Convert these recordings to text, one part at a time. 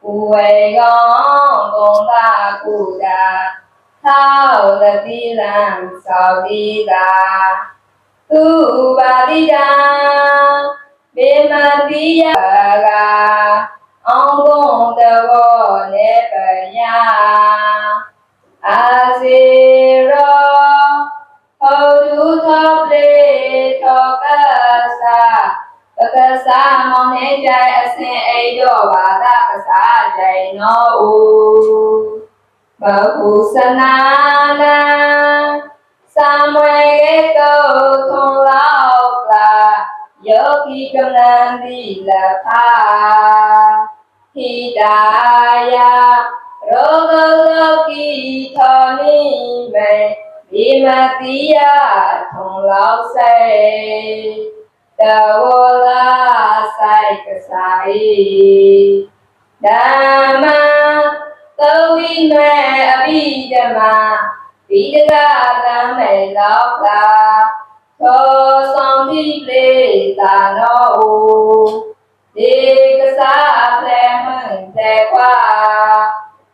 无为公公大故大，操了地人扫地大，杜巴地当，别满地呀个，昂公的我那本呀，阿西罗，后头头里头个啥。ပကစားမောင်နေကြအစင်အိတော့ဘာသာကစားကြနောဘဟုစနာနာသာမွေကောထုံလောက်လာယောဂီကမ္လန်ဒီလဖာဟိတာယရောဂလောကီထောနိမေဒီမတိယထုံလောက်စေတဝလာဆိုင်ကဆိုင်ဓမ္မသဝိမေအဘိဓမ္မာဘိဒကသံမေလောက်လာသောဆောင်တိလေသာနောဒီကစားဖလဲမွန်တဲ့ကွာ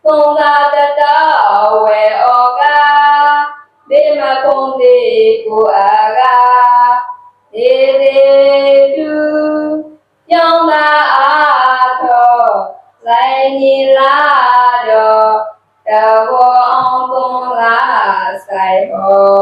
သုံးသာတတော်ဝဲဩကာဒီမကုံဒီကိုအာကာဒေဒေတုယောင်းသာအားသောလိုက်နေလာတော့တဘောအောင်ကုန်လာဆိုင်ဟော